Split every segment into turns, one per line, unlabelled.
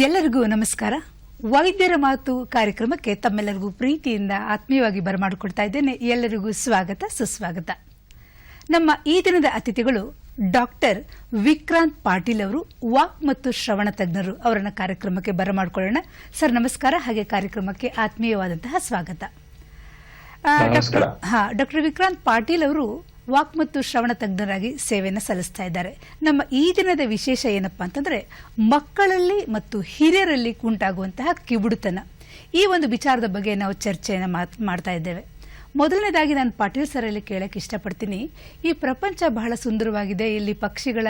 ಎಲ್ಲರಿಗೂ ನಮಸ್ಕಾರ. ವೈದ್ಯರ ಮಾತು ಕಾರ್ಯಕ್ರಮಕ್ಕೆ ತಮ್ಮೆಲ್ಲರಿಗೂ ಪ್ರೀತಿಯಿಂದ ಆತ್ಮೀಯವಾಗಿ ಬರಮಾಡಿಕೊಳ್ತಾ ಇದ್ದೇನೆ. ಎಲ್ಲರಿಗೂ ಸ್ವಾಗತ ಸುಸ್ವಾಗತ. ನಮ್ಮ ಈ ದಿನದ ಅತಿಥಿಗಳು ಡಾಕ್ಟರ್ ವಿಕ್ರಾಂತ್ ಪಾಟೀಲ್ ಅವರು, ವಾಕ್ ಮತ್ತು ಶ್ರವಣ ತಜ್ಞರು. ಅವರನ್ನ ಕಾರ್ಯಕ್ರಮಕ್ಕೆ ಬರಮಾಡಿಕೊಳ್ಳೋಣ. ಸರ್ ನಮಸ್ಕಾರ, ಹಾಗೆ ಕಾರ್ಯಕ್ರಮಕ್ಕೆ ಆತ್ಮೀಯವಾದಂತಹ ಸ್ವಾಗತ. ಡಾಕ್ಟರ್ ವಿಕ್ರಾಂತ್ ಪಾಟೀಲ್ ಅವರು ವಾಕ್ ಮತ್ತು ಶ್ರವಣ ತಜ್ಞರಾಗಿ ಸೇವೆಯನ್ನು ಸಲ್ಲಿಸ್ತಾ ಇದ್ದಾರೆ. ನಮ್ಮ ಈ ದಿನದ ವಿಶೇಷ ಏನಪ್ಪಾ ಅಂತಂದ್ರೆ ಮಕ್ಕಳಲ್ಲಿ ಮತ್ತು ಹಿರಿಯರಲ್ಲಿ ಉಂಟಾಗುವಂತಹ ಕಿವುಡುತನ. ಈ ಒಂದು ವಿಚಾರದ ಬಗ್ಗೆ ನಾವು ಚರ್ಚೆಯನ್ನು ಮಾಡ್ತಾ ಇದ್ದೇವೆ. ಮೊದಲನೇದಾಗಿ ನಾನು ಪಾಟೀಲ್ ಸರಲ್ಲಿ ಕೇಳಕ್ಕೆ ಇಷ್ಟಪಡ್ತೀನಿ. ಈ ಪ್ರಪಂಚ ಬಹಳ ಸುಂದರವಾಗಿದೆ. ಇಲ್ಲಿ ಪಕ್ಷಿಗಳ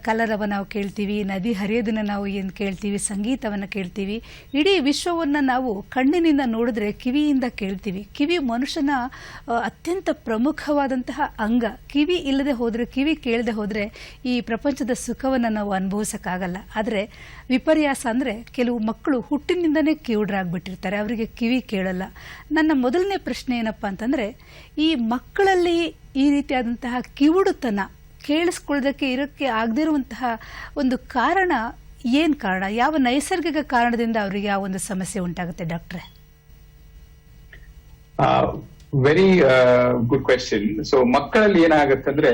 ಕಲರವ ನಾವು ಕೇಳ್ತೀವಿ, ನದಿ ಹರಿಯೋದನ್ನು ನಾವು ಏನು ಕೇಳ್ತೀವಿ, ಸಂಗೀತವನ್ನು ಕೇಳ್ತೀವಿ. ಇಡೀ ವಿಶ್ವವನ್ನು ನಾವು ಕಣ್ಣಿನಿಂದ ನೋಡಿದ್ರೆ ಕಿವಿಯಿಂದ ಕೇಳ್ತೀವಿ. ಕಿವಿ ಮನುಷ್ಯನ ಅತ್ಯಂತ ಪ್ರಮುಖವಾದಂತಹ ಅಂಗ. ಕಿವಿ ಇಲ್ಲದೆ ಹೋದರೆ, ಕಿವಿ ಕೇಳದೆ ಹೋದರೆ ಈ ಪ್ರಪಂಚದ ಸುಖವನ್ನು ನಾವು ಅನುಭವಿಸೋಕ್ಕಾಗಲ್ಲ. ಆದರೆ ವಿಪರ್ಯಾಸ ಅಂದರೆ ಕೆಲವು ಮಕ್ಕಳು ಹುಟ್ಟಿನಿಂದನೇ ಕಿವುಡರಾಗ್ಬಿಟ್ಟಿರ್ತಾರೆ, ಅವರಿಗೆ ಕಿವಿ ಕೇಳಲ್ಲ. ನನ್ನ ಮೊದಲನೇ ಪ್ರಶ್ನೆ ಏನಪ್ಪ ಅಂತಂದ್ರೆ, ಈ ಮಕ್ಕಳಲ್ಲಿ ಈ ರೀತಿಯಾದಂತಹ ಕಿವುಡುತನ ಕೇಳಿಸ್ಕೊಳ್ಳೋದಕ್ಕೆ ಇರೋಕ್ಕೆ ಆಗದಿರುವಂತಹ ಒಂದು ಕಾರಣ ಏನ್ ಕಾರಣ? ಯಾವ ನೈಸರ್ಗಿಕ ಕಾರಣದಿಂದ ಅವರಿಗೆ ಆ ಒಂದು ಸಮಸ್ಯೆ ಉಂಟಾಗುತ್ತೆ ಡಾಕ್ಟ್ರೆ?
Very good question. ಸೊ ಮಕ್ಕಳಲ್ಲಿ ಏನಾಗತ್ತಂದ್ರೆ,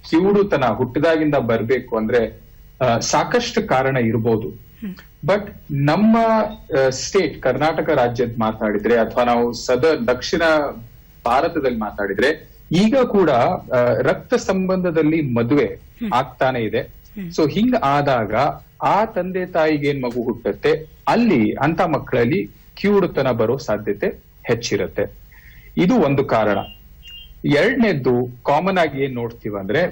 ಕಿವುಡುತನ ಹುಟ್ಟಿದಾಗಿಂದ ಬರ್ಬೇಕು ಅಂದ್ರೆ ಸಾಕಷ್ಟು ಕಾರಣ ಇರಬಹುದು. ಬಟ್ ನಮ್ಮ ಸ್ಟೇಟ್ ಕರ್ನಾಟಕ ರಾಜ್ಯದ ಮಾತಾಡಿದ್ರೆ, ಅಥವಾ ನಾವು ದಕ್ಷಿಣ ಭಾರತದಲ್ಲಿ ಮಾತಾಡಿದ್ರೆ, ಈಗ ಕೂಡ ರಕ್ತ ಸಂಬಂಧದಲ್ಲಿ ಮದುವೆ ಆಗ್ತಾನೆ ಇದೆ. ಸೊ ಹಿಂಗ ಆದಾಗ ಆ ತಂದೆ ತಾಯಿಗೆ ಏನ್ ಮಗು ಹುಟ್ಟುತ್ತೆ, ಅಲ್ಲಿ ಅಂತ ಮಕ್ಕಳಲ್ಲಿ ಕಿವುಡುತನ ಬರೋ ಸಾಧ್ಯತೆ ಹೆಚ್ಚಿರುತ್ತೆ. ಇದು ಒಂದು ಕಾರಣ. ಎರಡನೇದ್ದು ಕಾಮನ್ ಆಗಿ ಏನ್ ನೋಡ್ತೀವಿ ಅಂದ್ರೆ,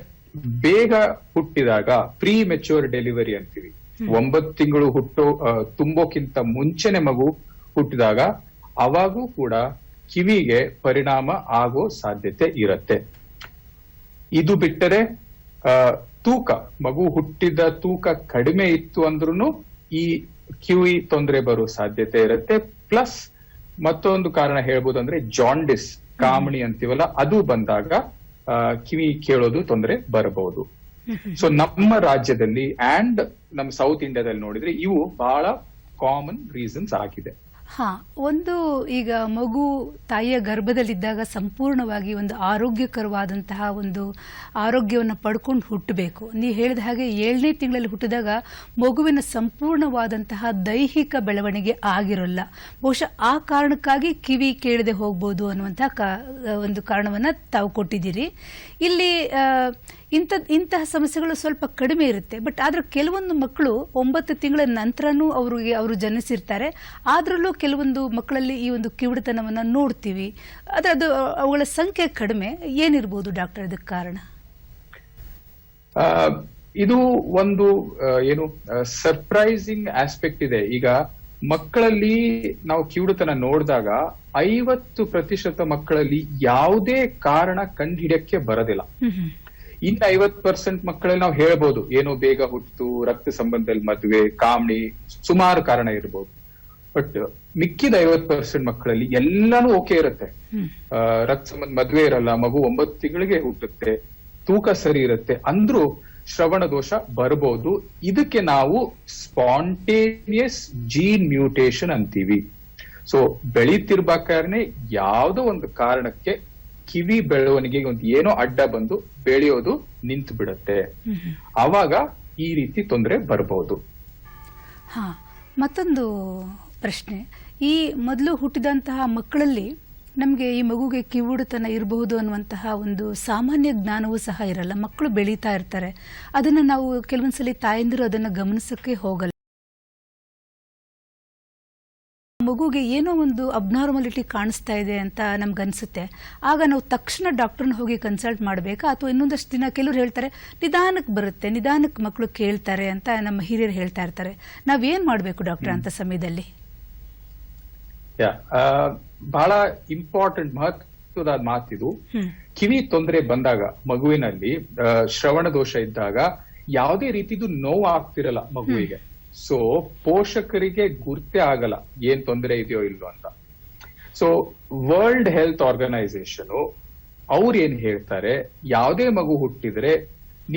ಬೇಗ ಹುಟ್ಟಿದಾಗ ಪ್ರೀ ಮೆಚ್ಯೂರ್ ಡೆಲಿವರಿ ಅಂತೀವಿ. 9 ತಿಂಗಳು ತುಂಬೋಕ್ಕಿಂತ ಮುಂಚೆನೆ ಮಗು ಹುಟ್ಟಿದಾಗ ಅವಾಗೂ ಕೂಡ ಕಿವಿಗೆ ಪರಿಣಾಮ ಆಗೋ ಸಾಧ್ಯತೆ ಇರುತ್ತೆ. ಇದು ಬಿಟ್ಟರೆ ತೂಕ, ಮಗು ಹುಟ್ಟಿದ ತೂಕ ಕಡಿಮೆ ಇತ್ತು ಅಂದ್ರೂ ಈ ಕಿವಿ ತೊಂದರೆ ಬರೋ ಸಾಧ್ಯತೆ ಇರುತ್ತೆ. ಪ್ಲಸ್ ಮತ್ತೊಂದು ಕಾರಣ ಹೇಳ್ಬೋದು ಅಂದ್ರೆ ಜಾಂಡಿಸ್, ಕಾಮಣಿ ಅಂತೀವಲ್ಲ, ಅದು ಬಂದಾಗ ಕಿವಿ ಕೇಳೋದು ತೊಂದರೆ ಬರಬಹುದು. ಸೊ ನಮ್ಮ ರಾಜ್ಯದಲ್ಲಿ ಅಂಡ್ ನಮ್ಮ ಸೌತ್ ಇಂಡಿಯಾದಲ್ಲಿ ನೋಡಿದ್ರೆ ಇವು ಬಹಳ ಕಾಮನ್ ರೀಸನ್ಸ್ ಆಗಿದೆ.
ಒಂದು, ಈಗ ಮಗು ತಾಯಿಯ ಗರ್ಭದಲ್ಲಿದ್ದಾಗ ಸಂಪೂರ್ಣವಾಗಿ ಒಂದು ಆರೋಗ್ಯಕರವಾದಂತಹ ಒಂದು ಆರೋಗ್ಯವನ್ನು ಪಡ್ಕೊಂಡು ಹುಟ್ಟಬೇಕು. ನೀವು ಹೇಳಿದ ಹಾಗೆ 7ನೇ ತಿಂಗಳಲ್ಲಿ ಹುಟ್ಟಿದಾಗ ಮಗುವಿನ ಸಂಪೂರ್ಣವಾದಂತಹ ದೈಹಿಕ ಬೆಳವಣಿಗೆ ಆಗಿರೋಲ್ಲ. ಬಹುಶಃ ಆ ಕಾರಣಕ್ಕಾಗಿ ಕಿವಿ ಕೇಳದೆ ಹೋಗ್ಬೋದು ಅನ್ನುವಂತಹ ಒಂದು ಕಾರಣವನ್ನು ತಾವು ಕೊಟ್ಟಿದ್ದೀರಿ. ಇಲ್ಲಿ ಇಂತಹ ಸಮಸ್ಯೆಗಳು ಸ್ವಲ್ಪ ಕಡಿಮೆ ಇರುತ್ತೆ. ಬಟ್ ಆದ್ರೆ ಕೆಲವೊಂದು ಮಕ್ಕಳು 9 ತಿಂಗಳ ನಂತರನೂ ಅವರು ಜನಿಸಿರ್ತಾರೆ. ಆದ್ರಲ್ಲೂ ಕೆಲವೊಂದು ಮಕ್ಕಳಲ್ಲಿ ಈ ಒಂದು ಕಿವುಡುತನವನ್ನ ನೋಡ್ತೀವಿ. ಆದ್ರೆ ಅದು ಅವುಗಳ ಸಂಖ್ಯೆ ಕಡಿಮೆ. ಏನಿರ್ಬೋದು ಡಾಕ್ಟರ್ ಇದಕ್ಕೆ ಕಾರಣ?
ಇದು ಒಂದು ಸರ್ಪ್ರೈಸಿಂಗ್ ಆಸ್ಪೆಕ್ಟ್ ಇದೆ. ಈಗ ಮಕ್ಕಳಲ್ಲಿ ನಾವು ಕಿವುಡುತನ ನೋಡಿದಾಗ 50% ಮಕ್ಕಳಲ್ಲಿ ಯಾವುದೇ ಕಾರಣ ಕಂಡುಹಿಡಿಯಕ್ಕೆ ಬರೋದಿಲ್ಲ. ಇನ್ನು 50% ಮಕ್ಕಳಲ್ಲಿ ನಾವು ಹೇಳ್ಬೋದು, ಏನೋ ಬೇಗ ಹುಟ್ಟಿತು, ರಕ್ತ ಸಂಬಂಧದಲ್ಲಿ ಮದುವೆ, ಕಾಮಣಿ, ಸುಮಾರು ಕಾರಣ ಇರ್ಬೋದು. ಬಟ್ ಮಿಕ್ಕಿದ 50% ಮಕ್ಕಳಲ್ಲಿ ಎಲ್ಲಾನು ಓಕೆ ಇರುತ್ತೆ. ರಕ್ತ ಸಂಬಂಧ ಮದುವೆ ಇರಲ್ಲ, ಮಗು 9 ತಿಂಗಳಿಗೆ ಹುಟ್ಟುತ್ತೆ, ತೂಕ ಸರಿ ಇರುತ್ತೆ, ಅಂದ್ರೂ ಶ್ರವಣ ದೋಷ ಬರಬಹುದು. ಇದಕ್ಕೆ ನಾವು ಸ್ಪಾಂಟೇನಿಯಸ್ ಜೀನ್ ಮ್ಯೂಟೇಶನ್ ಅಂತೀವಿ. ಸೊ ಬೆಳೀತಿರ್ಬೇಕಾದ್ರೆ ಯಾವುದೋ ಒಂದು ಕಾರಣಕ್ಕೆ ಕಿವಿ ಬೆಳವಣಿಗೆಗೆ ಒಂದು ಏನೋ ಅಡ್ಡ ಬಂದು ಬೆಳೆಯೋದು ನಿಂತು ಬಿಡುತ್ತೆ. ಆವಾಗ ಈ ರೀತಿ ತೊಂದರೆ ಬರಬಹುದು.
ಮತ್ತೊಂದು ಪ್ರಶ್ನೆ, ಈ ಮೊದಲು ಹುಟ್ಟಿದಂತಹ ಮಕ್ಕಳಲ್ಲಿ ನಮಗೆ ಈ ಮಗುಗೆ ಕಿವುಡುತನ ಇರಬಹುದು ಅನ್ನುವಂತಹ ಒಂದು ಸಾಮಾನ್ಯ ಜ್ಞಾನವೂ ಸಹ ಇರಲ್ಲ. ಮಕ್ಕಳು ಬೆಳೀತಾ ಇರ್ತಾರೆ, ಅದನ್ನ ನಾವು ಕೆಲವೊಂದ್ಸಲಿ ತಾಯಂದಿರು ಅದನ್ನ ಗಮನಿಸಕ್ಕೆ ಹೋಗಲ್ಲ. ಮಗುಗೆ ಏನೋ ಒಂದು ಅಬ್ನಾರ್ಮಲಿಟಿ ಕಾಣಿಸ್ತಾ ಇದೆ ಅಂತ ನಮ್ಗನ್ಸುತ್ತೆ. ಆಗ ನಾವು ತಕ್ಷಣ ಡಾಕ್ಟರ್ನ ಹೋಗಿ ಕನ್ಸಲ್ಟ್ ಮಾಡಬೇಕಾ, ಅಥವಾ ಇನ್ನೊಂದಷ್ಟು ದಿನ? ಕೆಲವರು ಹೇಳ್ತಾರೆ ನಿಧಾನಕ್ಕೆ ಬರುತ್ತೆ, ನಿಧಾನಕ್ಕೆ ಮಕ್ಕಳು ಕೇಳ್ತಾರೆ ಅಂತ ನಮ್ಮ ಹಿರಿಯರು ಹೇಳ್ತಾ ಇರ್ತಾರೆ. ನಾವೇನ್ ಮಾಡ್ಬೇಕು ಡಾಕ್ಟರ್ ಅಂತ ಸಮಯದಲ್ಲಿ?
ಬಹಳ ಇಂಪಾರ್ಟೆಂಟ್, ಮಹತ್ವದ ಮಾತಿದು. ಕಿವಿ ತೊಂದರೆ ಬಂದಾಗ ಮಗುವಿನಲ್ಲಿ ಶ್ರವಣ ದೋಷ ಇದ್ದಾಗ ಯಾವುದೇ ರೀತಿದು ನೋವು ಆಗ್ತಿರಲ್ಲ ಮಗುವಿಗೆ. ಸೊ ಪೋಷಕರಿಗೆ ಗುರ್ತೇ ಆಗಲ್ಲ ಏನ್ ತೊಂದರೆ ಇದೆಯೋ ಇಲ್ಲೋ ಅಂತ. ಸೊ ವರ್ಲ್ಡ್ ಹೆಲ್ತ್ ಆರ್ಗನೈಸೇಷನ್ ಅವ್ರು ಏನ್ ಹೇಳ್ತಾರೆ, ಯಾವುದೇ ಮಗು ಹುಟ್ಟಿದ್ರೆ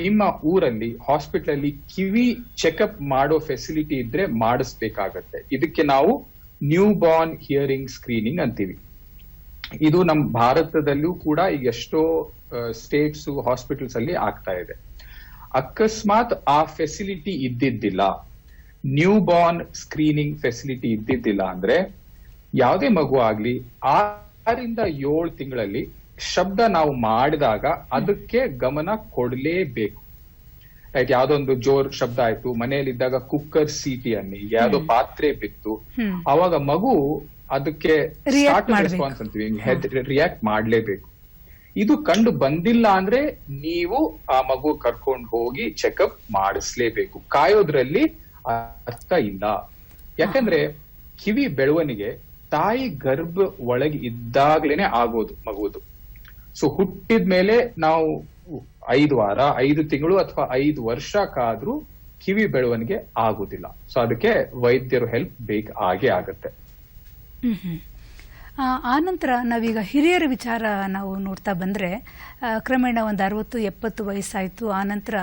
ನಿಮ್ಮ ಊರಲ್ಲಿ ಹಾಸ್ಪಿಟಲ್ ಅಲ್ಲಿ ಕಿವಿ ಚೆಕಪ್ ಮಾಡೋ ಫೆಸಿಲಿಟಿ ಇದ್ರೆ ಮಾಡಿಸ್ಬೇಕಾಗತ್ತೆ. ಇದಕ್ಕೆ ನಾವು ನ್ಯೂ ಬಾರ್ನ್ ಹಿಯರಿಂಗ್ ಸ್ಕ್ರೀನಿಂಗ್ ಅಂತೀವಿ. ಇದು ನಮ್ಮ ಭಾರತದಲ್ಲೂ ಕೂಡ ಈಗ ಎಷ್ಟೋ ಸ್ಟೇಟ್ಸ್ ಹಾಸ್ಪಿಟಲ್ಸ್ ಅಲ್ಲಿ ಆಗ್ತಾ ಇದೆ. ಅಕಸ್ಮಾತ್ ಆ ಫೆಸಿಲಿಟಿ ಇದ್ದಿದ್ದಿಲ್ಲ, ನ್ಯೂ ಬಾರ್ನ್ ಸ್ಕ್ರೀನಿಂಗ್ ಫೆಸಿಲಿಟಿ ಇದ್ದಿದ್ದಿಲ್ಲ ಅಂದ್ರೆ ಯಾವುದೇ ಮಗು ಆಗ್ಲಿ 6 7 ತಿಂಗಳಲ್ಲಿ ಶಬ್ದ ನಾವು ಮಾಡಿದಾಗ ಅದಕ್ಕೆ ಗಮನ ಕೊಡ್ಲೇಬೇಕು. ರೈಟ್, ಯಾವ್ದೊಂದು ಜೋರ್ ಶಬ್ದ ಆಯ್ತು, ಮನೆಯಲ್ಲಿದ್ದಾಗ ಕುಕ್ಕರ್ ಸೀಟಿ ಅನ್ನಿ, ಯಾವ್ದೋ ಪಾತ್ರೆ ಬಿತ್ತು, ಅವಾಗ ಮಗು ಅದಕ್ಕೆ ಸ್ಟಾರ್ಟ್ ರೆಸ್ಪಾನ್ಸ್ ಅಂತೀವಿ, ರಿಯಾಕ್ಟ್ ಮಾಡ್ಲೇಬೇಕು. ಇದು ಕಂಡು ಬಂದಿಲ್ಲ ಅಂದ್ರೆ ನೀವು ಆ ಮಗು ಕರ್ಕೊಂಡು ಹೋಗಿ ಚೆಕಪ್ ಮಾಡಿಸ್ಲೇಬೇಕು. ಕಾಯೋದ್ರಲ್ಲಿ ಅರ್ಥ ಇಲ್ಲ. ಯಾಕಂದ್ರೆ ಕಿವಿ ಬೆಳವಣಿಗೆ ತಾಯಿ ಗರ್ಭ ಒಳಗೆ ಇದ್ದಾಗ್ಲೇನೆ ಆಗೋದು ಮಗುವುದು. ಸೊ ಹುಟ್ಟಿದ್ಮೇಲೆ ನಾವು 5 ವಾರ 5 ತಿಂಗಳು ಅಥವಾ 5 ವರ್ಷ ಕಾದ್ರೂ ಕಿವಿ ಬೆಳವಣಿಗೆ ಆಗುದಿಲ್ಲ. ಸೊ ಅದಕ್ಕೆ ವೈದ್ಯರು ಹೆಲ್ಪ್ ಆಗೇ ಆಗತ್ತೆ.
ಆನಂತರ ನಾವೀಗ ಹಿರಿಯರ ವಿಚಾರ ನಾವು ನೋಡ್ತಾ ಬಂದರೆ ಕ್ರಮೇಣ ಒಂದು 60-70 ವಯಸ್ಸಾಯಿತು. ಆನಂತರ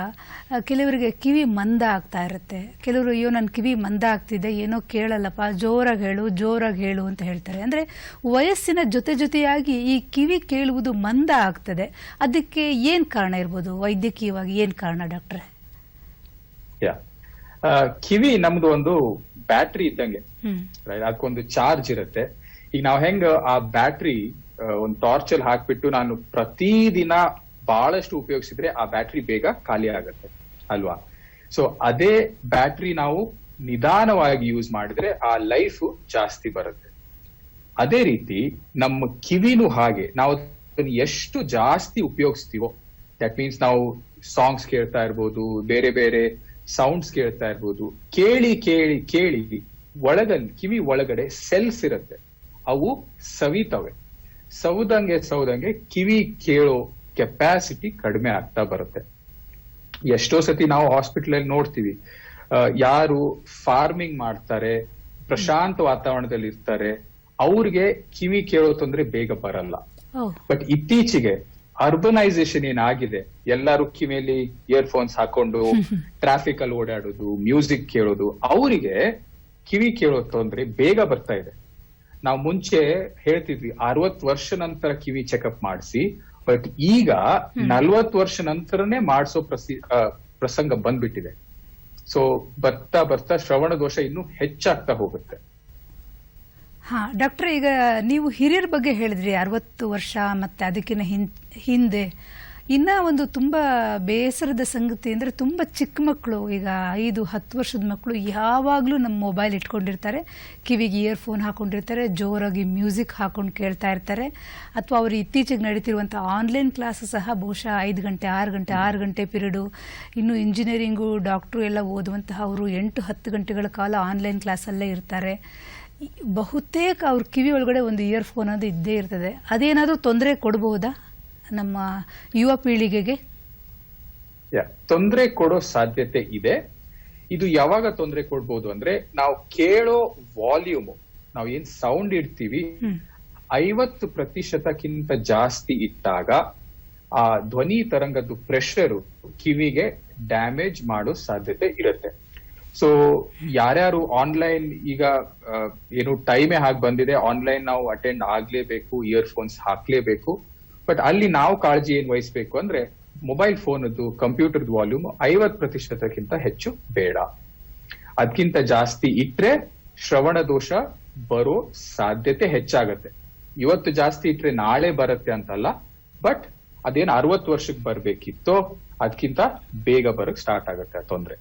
ಕೆಲವರಿಗೆ ಕಿವಿ ಮಂದ ಆಗ್ತಾ ಇರುತ್ತೆ. ಕೆಲವರು ಅಯ್ಯೋ ನನ್ನ ಕಿವಿ ಮಂದ ಆಗ್ತಿದೆ, ಏನೋ ಕೇಳಲ್ಲಪ್ಪ, ಜೋರಾಗಿ ಹೇಳು ಅಂತ ಹೇಳ್ತಾರೆ. ಅಂದರೆ ವಯಸ್ಸಿನ ಜೊತೆಯಾಗಿ ಈ ಕಿವಿ ಕೇಳುವುದು ಮಂದ ಆಗ್ತದೆ. ಅದಕ್ಕೆ ಏನು ಕಾರಣ ಇರ್ಬೋದು? ವೈದ್ಯಕೀಯವಾಗಿ ಏನು ಕಾರಣ ಡಾಕ್ಟ್ರೆ?
ಕಿವಿ ನಮ್ದು ಒಂದು ಬ್ಯಾಟ್ರಿ ಇದ್ದಂಗೆ, ಅದಕ್ಕೊಂದು ಚಾರ್ಜ್ ಇರುತ್ತೆ. ಈಗ ನಾವ್ ಹೆಂಗ ಆ ಬ್ಯಾಟ್ರಿ ಒಂದು ಟಾರ್ಚ್ ಅಲ್ಲಿ ಹಾಕ್ಬಿಟ್ಟು ನಾನು ಪ್ರತಿದಿನ ಬಹಳಷ್ಟು ಉಪಯೋಗಿಸಿದ್ರೆ ಆ ಬ್ಯಾಟ್ರಿ ಬೇಗ ಖಾಲಿ ಆಗತ್ತೆ ಅಲ್ವಾ? ಸೊ ಅದೇ ಬ್ಯಾಟ್ರಿ ನಾವು ನಿಧಾನವಾಗಿ ಯೂಸ್ ಮಾಡಿದ್ರೆ ಆ ಲೈಫ್ ಜಾಸ್ತಿ ಬರುತ್ತೆ. ಅದೇ ರೀತಿ ನಮ್ಮ ಕಿವಿನೂ ಹಾಗೆ, ನಾವು ಎಷ್ಟು ಜಾಸ್ತಿ ಉಪಯೋಗಿಸ್ತೀವೋ, ದಟ್ ಮೀನ್ಸ್ ನಾವು ಸಾಂಗ್ಸ್ ಕೇಳ್ತಾ ಇರ್ಬೋದು, ಬೇರೆ ಬೇರೆ ಸೌಂಡ್ಸ್ ಕೇಳ್ತಾ ಇರ್ಬೋದು, ಕೇಳಿ ಕೇಳಿ ಕೇಳಿ ಕಿವಿ ಒಳಗಡೆ ಸೆಲ್ಸ್ ಇರುತ್ತೆ, ಅವು ಸವದಂಗೆ ಕಿವಿ ಕೇಳೋ ಕೆಪಾಸಿಟಿ ಕಡಿಮೆ ಆಗ್ತಾ ಬರುತ್ತೆ. ಎಷ್ಟೋ ಸತಿ ನಾವು ಹಾಸ್ಪಿಟಲ್ ಅಲ್ಲಿ ನೋಡ್ತೀವಿ, ಯಾರು ಫಾರ್ಮಿಂಗ್ ಮಾಡ್ತಾರೆ, ಪ್ರಶಾಂತ ವಾತಾವರಣದಲ್ಲಿ ಇರ್ತಾರೆ, ಅವ್ರಿಗೆ ಕಿವಿ ಕೇಳೋ ತೊಂದ್ರೆ ಬೇಗ ಬರಲ್ಲ. ಬಟ್ ಇತ್ತೀಚೆಗೆ ಅರ್ಬನೈಸೇಷನ್ ಏನಾಗಿದೆ, ಎಲ್ಲರೂ ಕಿವಿಯಲ್ಲಿ ಇಯರ್ಫೋನ್ಸ್ ಹಾಕೊಂಡು ಟ್ರಾಫಿಕ್ ಅಲ್ಲಿ ಓಡಾಡೋದು, ಮ್ಯೂಸಿಕ್ ಕೇಳೋದು, ಅವರಿಗೆ ಕಿವಿ ಕೇಳೋ ತೊಂದ್ರೆ ಬೇಗ ಬರ್ತಾ ಇದೆ. ನಾವು ಮುಂಚೆ ಹೇಳ್ತಿದ್ವಿ 60 ವರ್ಷ ನಂತರ ಕಿವಿ ಚೆಕಪ್ ಮಾಡಿಸಿ, ಬಟ್ ಈಗ 40 ವರ್ಷ ನಂತರನೇ ಮಾಡಿಸೋ ಪ್ರಸಂಗ ಬಂದ್ಬಿಟ್ಟಿದೆ. ಸೊ ಬರ್ತಾ ಬರ್ತಾ ಶ್ರವಣ ದೋಷ ಇನ್ನೂ ಹೆಚ್ಚಾಗ್ತಾ ಹೋಗುತ್ತೆ.
ಡಾಕ್ಟರ್, ಈಗ ನೀವು ಹಿರಿಯರ ಬಗ್ಗೆ ಹೇಳಿದ್ರಿ, 60 ವರ್ಷ ಮತ್ತೆ ಅದಕ್ಕಿಂತ ಹಿಂದೆ. ಇನ್ನ ಒಂದು ತುಂಬಾ ಬೇಸರದ ಸಂಗತಿ ಅಂದ್ರೆ ತುಂಬಾ ಚಿಕ್ಕ ಮಕ್ಕಳು, ಈಗ 5-10 ವರ್ಷದ ಮಕ್ಕಳು ಯಾವಾಗ್ಲೂ ನಮ್ಮ ಮೊಬೈಲ್ ಇಟ್ಕೊಂಡಿರ್ತಾರೆ, ಕಿವಿಗೆ ಇಯರ್ಫೋನ್ ಹಾಕೊಂಡಿರ್ತಾರೆ, ಜೋರಾಗಿ ಮ್ಯೂಸಿಕ್ ಹಾಕೊಂಡು ಕೇಳ್ತಾ ಇರ್ತಾರೆ. ಅಥವಾ ಅವರು ಇತ್ತೀಚೆಗೆ ನಡೀತಿರುವಂಥ ಆನ್ಲೈನ್ ಕ್ಲಾಸ್ ಸಹ ಬಹುಶಃ 5 ಗಂಟೆ 6 ಗಂಟೆ ಪೀರಿಯಡು. ಇನ್ನು ಇಂಜಿನಿಯರಿಂಗು ಡಾಕ್ಟ್ರು ಎಲ್ಲ ಓದುವಂತಹ ಅವರು 8-10 ಗಂಟೆಗಳ ಕಾಲ ಆನ್ಲೈನ್ ಕ್ಲಾಸಲ್ಲೇ ಇರ್ತಾರೆ. ಬಹುತೇಕ ಅವ್ರ ಕಿವಿ ಒಳಗಡೆ ಒಂದು ಇಯರ್ಫೋನ್ ಅದು ಇದ್ದೇ ಇರ್ತದೆ. ಅದೇನಾದರೂ ತೊಂದರೆ ಕೊಡಬಹುದಾ ನಮ್ಮ ಯುವ ಪೀಳಿಗೆಗೆ?
ತೊಂದರೆ ಕೊಡೋ ಸಾಧ್ಯತೆ ಇದೆ. ಇದು ಯಾವಾಗ ತೊಂದರೆ ಕೊಡ್ಬೋದು ಅಂದ್ರೆ, ನಾವು ಕೇಳೋ ವಾಲ್ಯೂಮ್, ನಾವು ಏನ್ ಸೌಂಡ್ ಇಡ್ತೀವಿ 50% ಜಾಸ್ತಿ ಇಟ್ಟಾಗ ಆ ಧ್ವನಿ ತರಂಗದ ಪ್ರೆಷರ್ ಕಿವಿಗೆ ಡ್ಯಾಮೇಜ್ ಮಾಡೋ ಸಾಧ್ಯತೆ ಇರುತ್ತೆ. ಸೊ ಯಾರ್ಯಾರು ಆನ್ಲೈನ್, ಈಗ ಏನು ಟೈಮೇ ಹಾಗೆ ಬಂದಿದೆ, ಆನ್ಲೈನ್ ನಾವು ಅಟೆಂಡ್ ಆಗ್ಲೇಬೇಕು, ಇಯರ್ಫೋನ್ಸ್ ಹಾಕ್ಲೇಬೇಕು. ಬಟ್ ಅಲ್ಲಿ ನಾವು ಕಾಳಜಿ ಏನ್ ವಹಿಸ್ಬೇಕು ಅಂದ್ರೆ, ಮೊಬೈಲ್ ಫೋನದ್ದು, ಕಂಪ್ಯೂಟರ್ದ ವಾಲ್ಯೂಮ್ 50%ಕ್ಕಿಂತ ಹೆಚ್ಚು ಬೇಡ. ಅದಕ್ಕಿಂತ ಜಾಸ್ತಿ ಇಟ್ರೆ ಶ್ರವಣ ದೋಷ ಬರೋ ಸಾಧ್ಯತೆ ಹೆಚ್ಚಾಗತ್ತೆ. ಇವತ್ತು ಜಾಸ್ತಿ ಇಟ್ರೆ ನಾಳೆ ಬರುತ್ತೆ ಅಂತಲ್ಲ, ಬಟ್ ಅದೇನು 60 ವರ್ಷಕ್ಕೆ ಬರ್ಬೇಕಿತ್ತೋ ಅದಕ್ಕಿಂತ ಬೇಗ ಬರಕ್ ಸ್ಟಾರ್ಟ್ ಆಗುತ್ತೆ ಆ ತೊಂದ್ರೆ.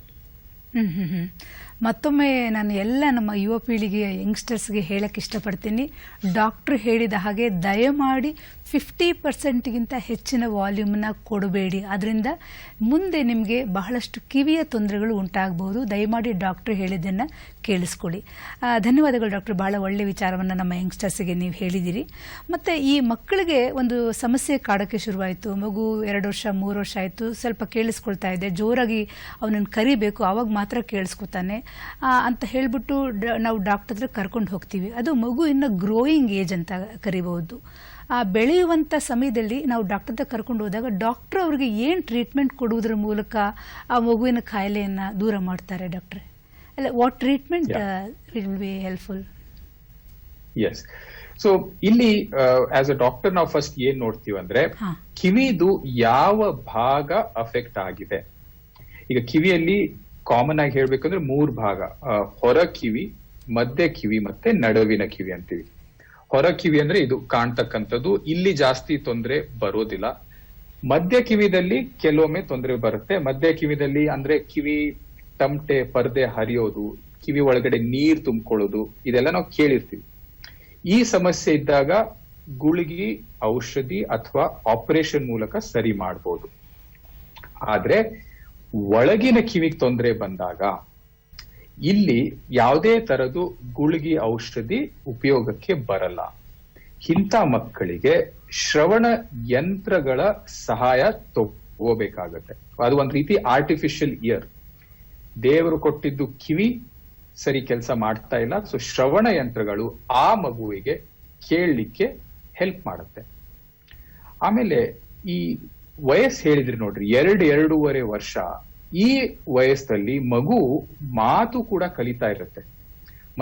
ಮತ್ತೊಮ್ಮೆ ನಾನು ಎಲ್ಲ ನಮ್ಮ ಯುವ ಪೀಳಿಗೆಯ ಯಂಗ್ಸ್ಟರ್ಸ್ಗೆ ಹೇಳಕ್ಕೆ ಇಷ್ಟಪಡ್ತೀನಿ, ಡಾಕ್ಟ್ರು ಹೇಳಿದ ಹಾಗೆ ದಯಮಾಡಿ 50%ಗಿಂತ ಹೆಚ್ಚಿನ ವಾಲ್ಯೂಮ್ನ ಕೊಡಬೇಡಿ. ಅದರಿಂದ ಮುಂದೆ ನಿಮಗೆ ಬಹಳಷ್ಟು ಕಿವಿಯ ತೊಂದರೆಗಳು ಉಂಟಾಗಬಹುದು. ದಯಮಾಡಿ ಡಾಕ್ಟ್ರು ಹೇಳಿದ್ದನ್ನು ಕೇಳಿಸ್ಕೊಳ್ಳಿ. ಧನ್ಯವಾದಗಳು ಡಾಕ್ಟರ್, ಬಹಳ ಒಳ್ಳೆಯ ವಿಚಾರವನ್ನು ನಮ್ಮ ಯಂಗ್ಸ್ಟರ್ಸ್ಗೆ ನೀವು ಹೇಳಿದ್ದೀರಿ. ಮತ್ತು ಈ ಮಕ್ಕಳಿಗೆ ಒಂದು ಸಮಸ್ಯೆ ಕಾಡೋಕ್ಕೆ ಶುರುವಾಯಿತು, ಮಗು 2 ವರ್ಷ 3 ವರ್ಷ ಆಯಿತು, ಸ್ವಲ್ಪ ಕೇಳಿಸ್ಕೊಳ್ತಾ ಇದೆ, ಜೋರಾಗಿ ಅವನನ್ನು ಕರಿಬೇಕು, ಆವಾಗ ಮಾತ್ರ ಕೇಳಿಸ್ಕೊತಾನೆ. ಅಂತ ಹೇಳ್ಬಿಟ್ಟು ನಾವು ಡಾಕ್ಟರ್ ಹತ್ರ ಕರ್ಕೊಂಡು ಹೋಗ್ತೀವಿ. ಅದು ಮಗು ಇನ್ನು ಗ್ರೋಯಿಂಗ್ ಏಜ್ ಅಂತ ಕರಿಬಹುದು. ಆ ಬೆಳೆಯುವಂಥ ಸಮಯದಲ್ಲಿ ನಾವು ಡಾಕ್ಟರ್ ಹತ್ರ ಕರ್ಕೊಂಡು ಹೋದಾಗ ಡಾಕ್ಟರ್ ಅವ್ರಿಗೆ ಏನು ಟ್ರೀಟ್ಮೆಂಟ್ ಕೊಡುವುದರ ಮೂಲಕ ಆ ಮಗುವಿನ ಕಾಯಿಲೆಯನ್ನು ದೂರ ಮಾಡ್ತಾರೆ ಡಾಕ್ಟ್ರೆ? ಅಲ್ಲ, what treatment will be helpful?
Yes. So ಇಲ್ಲಿ ಆಸ್ ಅ ಡಾಕ್ಟರ್ ನಾವು ಫಸ್ಟ್ ಏನ್ ನೋಡ್ತೀವಿ ಅಂದ್ರೆ ಕಿವಿದು ಯಾವ ಭಾಗ ಅಫೆಕ್ಟ್ ಆಗಿದೆ. ಈಗ ಕಿವಿಯಲ್ಲಿ ಕಾಮನ್ ಆಗಿ ಹೇಳ್ಬೇಕಂದ್ರೆ 3 ಭಾಗ, ಹೊರ ಕಿವಿ, ಮಧ್ಯ ಕಿವಿ ಮತ್ತೆ ನಡುವಿನ ಕಿವಿ ಅಂತೀವಿ. ಹೊರ ಕಿವಿ ಅಂದ್ರೆ ಇದು ಕಾಣ್ತಕ್ಕಂಥದ್ದು, ಇಲ್ಲಿ ಜಾಸ್ತಿ ತೊಂದರೆ ಬರೋದಿಲ್ಲ. ಮಧ್ಯ ಕಿವಿದಲ್ಲಿ ಕೆಲವೊಮ್ಮೆ ತೊಂದರೆ ಬರುತ್ತೆ. ಮಧ್ಯ ಕಿವಿದಲ್ಲಿ ಅಂದ್ರೆ ಕಿವಿ ತಮಟೆ ಪರ್ದೆ ಹರಿಯೋದು, ಕಿವಿ ಒಳಗಡೆ ನೀರ್ ತುಂಬಿಕೊಳ್ಳೋದು, ಇದೆಲ್ಲ ನಾವು ಕೇಳಿರ್ತೀವಿ. ಈ ಸಮಸ್ಯೆ ಇದ್ದಾಗ ಗುಳಿಗೆ, ಔಷಧಿ ಅಥವಾ ಆಪರೇಷನ್ ಮೂಲಕ ಸರಿ ಮಾಡಬಹುದು. ಆದ್ರೆ ಒಳಗಿನ ಕಿವಿಗೆ ತೊಂದರೆ ಬಂದಾಗ ಇಲ್ಲಿ ಯಾವುದೇ ತರದ್ದು ಗುಳಿಗೆ, ಔಷಧಿ ಉಪಯೋಗಕ್ಕೆ ಬರಲ್ಲ. ಇಂಥ ಮಕ್ಕಳಿಗೆ ಶ್ರವಣ ಯಂತ್ರಗಳ ಸಹಾಯ ತಗೋಬೇಕಾಗತ್ತೆ. ಅದು ಒಂದ್ ರೀತಿ ಆರ್ಟಿಫಿಷಿಯಲ್ ಇಯರ್. ದೇವರು ಕೊಟ್ಟಿದ್ದು ಕಿವಿ ಸರಿ ಕೆಲಸ ಮಾಡ್ತಾ ಇಲ್ಲ, ಸೊ ಶ್ರವಣ ಯಂತ್ರಗಳು ಆ ಮಗುವಿಗೆ ಕೇಳಲಿಕ್ಕೆ ಹೆಲ್ಪ್ ಮಾಡುತ್ತೆ. ಆಮೇಲೆ ಈ ವಯಸ್ಸು ಹೇಳಿದ್ರಿ ನೋಡ್ರಿ, 2-2.5 ವರ್ಷ, ಈ ವಯಸ್ಸಲ್ಲಿ ಮಗು ಮಾತು ಕೂಡ ಕಲಿತಾ ಇರುತ್ತೆ.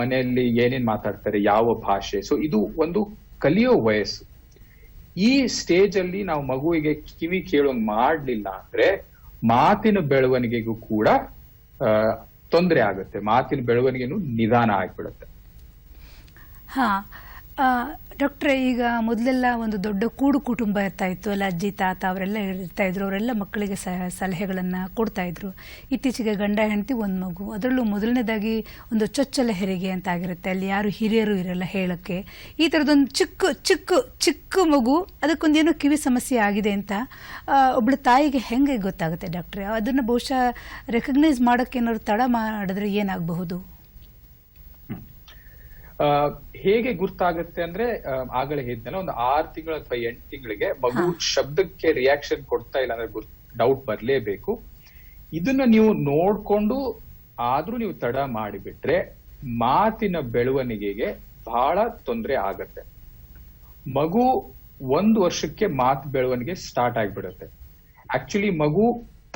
ಮನೆಯಲ್ಲಿ ಏನೇನ್ ಮಾತಾಡ್ತಾರೆ, ಯಾವ ಭಾಷೆ, ಸೊ ಇದು ಒಂದು ಕಲಿಯೋ ವಯಸ್ಸು. ಈ ಸ್ಟೇಜ್ ಅಲ್ಲಿ ನಾವು ಮಗುವಿಗೆ ಕಿವಿ ಕೇಳೋಂಗ್ ಮಾಡ್ಲಿಲ್ಲ ಅಂದ್ರೆ ಮಾತಿನ ಬೆಳವಣಿಗೆಗೂ ಕೂಡ ತೊಂದರೆ ಆಗುತ್ತೆ. ಮಾತಿನ ಬೆಳವಣಿಗೆನೂ ನಿಧಾನ ಆಗ್ಬಿಡುತ್ತೆ.
ಹಾ ಡಾಕ್ಟ್ರೆ, ಈಗ ಮೊದಲೆಲ್ಲ ಒಂದು ದೊಡ್ಡ ಕೂಡು ಕುಟುಂಬ ಇರ್ತಾ ಇತ್ತು ಅಲ್ಲ, ಅಜ್ಜಿ ತಾತ ಅವರೆಲ್ಲ ಇರ್ತಾ ಇದ್ರು, ಅವರೆಲ್ಲ ಮಕ್ಕಳಿಗೆ ಸಲಹೆಗಳನ್ನು ಕೊಡ್ತಾ ಇದ್ರು. ಇತ್ತೀಚೆಗೆ ಗಂಡ ಹೆಂಡತಿ ಒಂದು ಮಗು, ಅದರಲ್ಲೂ ಮೊದಲನೇದಾಗಿ ಒಂದು ಚೊಚ್ಚಲ ಹೆರಿಗೆ ಅಂತ ಆಗಿರುತ್ತೆ, ಅಲ್ಲಿ ಯಾರು ಹಿರಿಯರು ಇರಲ್ಲ ಹೇಳಕ್ಕೆ. ಈ ಥರದೊಂದು ಚಿಕ್ಕ ಚಿಕ್ಕ ಚಿಕ್ಕ ಮಗು, ಅದಕ್ಕೊಂದೇನೋ ಕಿವಿ ಸಮಸ್ಯೆ ಆಗಿದೆ ಅಂತ ಒಬ್ಳು ತಾಯಿಗೆ ಹೆಂಗೆ ಗೊತ್ತಾಗುತ್ತೆ ಡಾಕ್ಟ್ರೆ? ಅದನ್ನು ಬಹುಶಃ ರೆಕಗ್ನೈಸ್ ಮಾಡೋಕ್ಕೆ ಏನಾದ್ರು ತಡ ಮಾಡಿದ್ರೆ ಏನಾಗಬಹುದು?
ಹೇಗೆ ಗುರ್ತಾಗುತ್ತೆ ಅಂದ್ರೆ, ಆಗಲೇ ಹೇಳಿದ್ನಲ್ಲ, ಒಂದು 6 ತಿಂಗಳು ಅಥವಾ 8 ತಿಂಗಳಿಗೆ ಮಗು ಶಬ್ದಕ್ಕೆ ರಿಯಾಕ್ಷನ್ ಕೊಡ್ತಾ ಇಲ್ಲ ಅಂದ್ರೆ ಡೌಟ್ ಬರ್ಲೇಬೇಕು. ಇದನ್ನ ನೀವು ನೋಡ್ಕೊಂಡು ಆದ್ರೂ ನೀವು ತಡ ಮಾಡಿಬಿಟ್ರೆ ಮಾತಿನ ಬೆಳವಣಿಗೆಗೆ ಬಹಳ ತೊಂದರೆ ಆಗತ್ತೆ. ಮಗು 1 ವರ್ಷಕ್ಕೆ ಮಾತು ಬೆಳವಣಿಗೆ ಸ್ಟಾರ್ಟ್ ಆಗ್ಬಿಡುತ್ತೆ. ಆಕ್ಚುಲಿ ಮಗು